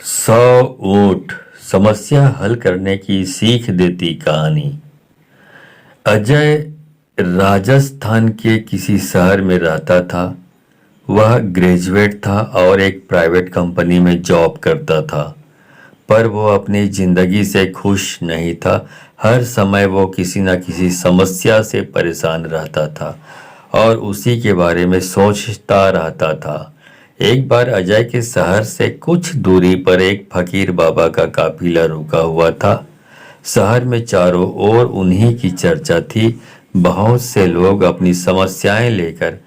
100 ऊंट समस्या हल करने की सीख देती कहानी। अजय राजस्थान के किसी शहर में रहता था। वह ग्रेजुएट था और एक प्राइवेट कंपनी में जॉब करता था, पर वो अपनी जिंदगी से खुश नहीं था। हर समय वो किसी न किसी समस्या से परेशान रहता था और उसी के बारे में सोचता रहता था। एक बार अजय के शहर से कुछ दूरी पर एक फकीर बाबा का काफिला रुका हुआ था। शहर में चारों ओर उन्हीं की चर्चा थी। बहुत से लोग अपनी समस्याएं लेकर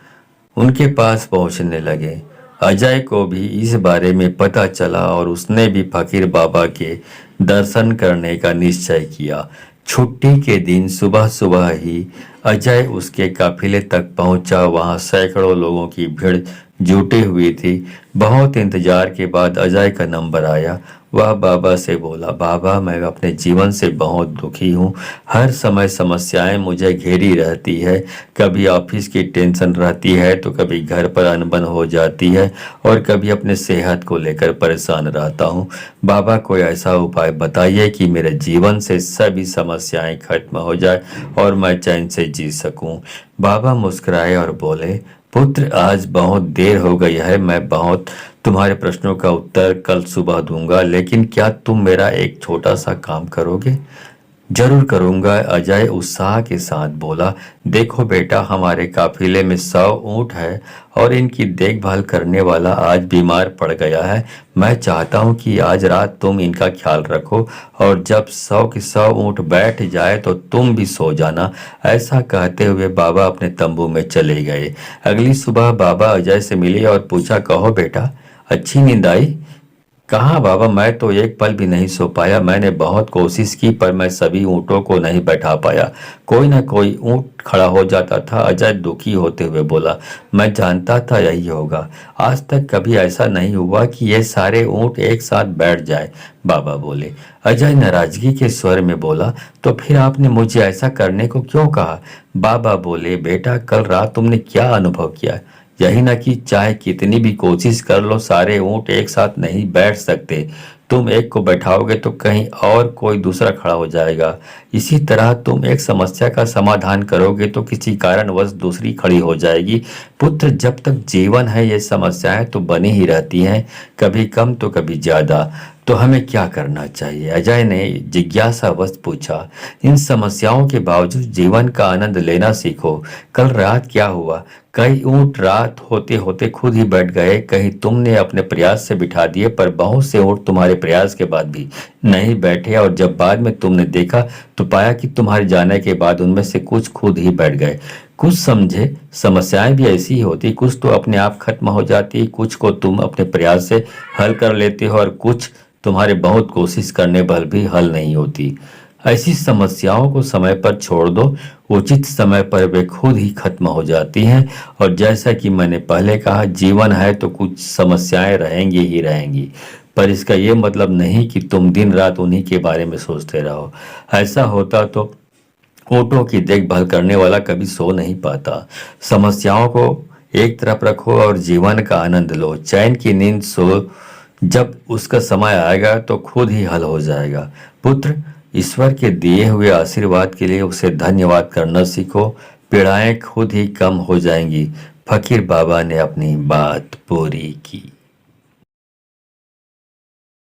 उनके पास पहुंचने लगे। अजय को भी इस बारे में पता चला और उसने भी फकीर बाबा के दर्शन करने का निश्चय किया। छुट्टी के दिन सुबह सुबह ही अजय उसके काफिले तक पहुंचा। वहां सैकड़ों लोगों की भीड़ जुटी हुई थी। बहुत इंतजार के बाद अजय का नंबर आया। वह बाबा से बोला, बाबा मैं अपने जीवन से बहुत दुखी हूँ। हर समय समस्याएं मुझे घेरी रहती है। कभी ऑफिस की टेंशन रहती है तो कभी घर पर अनबन हो जाती है और कभी अपने सेहत को लेकर परेशान रहता हूँ। बाबा कोई ऐसा उपाय बताइए कि मेरे जीवन से सभी समस्याएं खत्म हो जाए और मैं चैन से जी सकूं। बाबा मुस्कुराए और बोले, पुत्र आज बहुत देर हो गई है। मैं बहुत तुम्हारे प्रश्नों का उत्तर कल सुबह दूंगा, लेकिन क्या तुम मेरा एक छोटा सा काम करोगे? जरूर करूंगा, अजय उत्साह के साथ बोला। देखो बेटा, हमारे काफिले में 100 ऊंट है और इनकी देखभाल करने वाला आज बीमार पड़ गया है। मैं चाहता हूं कि आज रात तुम इनका ख्याल रखो और जब 100 के 100 ऊंट बैठ जाए तो तुम भी सो जाना। ऐसा कहते हुए बाबा अपने तंबू में चले गए। अगली सुबह बाबा अजय से मिले और पूछा, कहो बेटा, अच्छी नींद आई? कहाँ बाबा, मैं तो एक पल भी नहीं सो पाया। मैंने बहुत कोशिश की पर मैं सभी ऊँटों को नहीं बैठा पाया। कोई ना कोई ऊँट खड़ा हो जाता था। अजय दुखी होते हुए बोला, मैं जानता था यही होगा। आज तक कभी ऐसा नहीं हुआ कि ये सारे ऊँट एक साथ बैठ जाए। बाबा बोले। अजय नाराजगी के स्वर में बोला, तो फिर आपने मुझे ऐसा करने को क्यों कहा? बाबा बोले, बेटा कल रात तुमने क्या अनुभव किया? यही ना कि चाहे कितनी भी कोशिश कर लो सारे ऊंट एक साथ नहीं बैठ सकते। तुम एक को बैठाओगे तो कहीं और कोई दूसरा खड़ा हो जाएगा। इसी तरह तुम एक समस्या का समाधान करोगे तो किसी कारणवश दूसरी खड़ी हो जाएगी। पुत्र, जब तक जीवन है ये समस्याएं तो बनी ही रहती हैं, कभी कम तो कभी ज्यादा। तो हमें क्या करना चाहिए? अजय ने जिज्ञासावश पूछा। इन समस्याओं के बावजूद जीवन का आनंद लेना सीखो। कल रात क्या हुआ? कई ऊंट रात होते होते खुद ही बैठ गए। कहीं तुमने अपने प्रयास से बिठा दिए, पर बहुत से ऊंट तुम्हारे प्रयास के बाद भी नहीं बैठे और जब बाद में तुमने देखा तो पाया कि तुम्हारे जाने के बाद उनमें से कुछ खुद ही बैठ गए। कुछ समझे, समस्याएं भी ऐसी ही होती। कुछ तो अपने आप खत्म हो जाती, कुछ को तुम अपने प्रयास से हल कर लेते हो और कुछ तुम्हारे बहुत कोशिश करने पर भी हल नहीं होती। ऐसी समस्याओं को समय पर छोड़ दो, उचित समय पर वे खुद ही खत्म हो जाती हैं। और जैसा कि मैंने पहले कहा, जीवन है तो कुछ समस्याएं रहेंगी ही रहेंगी, पर इसका ये मतलब नहीं कि तुम दिन रात उन्हीं के बारे में सोचते रहो। ऐसा होता तो ऊँटों की देखभाल करने वाला कभी सो नहीं पाता। समस्याओं को एक तरफ रखो और जीवन का आनंद लो। चैन की नींद सो, जब उसका समय आएगा तो खुद ही हल हो जाएगा। पुत्र, ईश्वर के दिए हुए आशीर्वाद के लिए उसे धन्यवाद करना सीखो। पीड़ाएं खुद ही कम हो जाएंगी। फकीर बाबा ने अपनी बात पूरी की।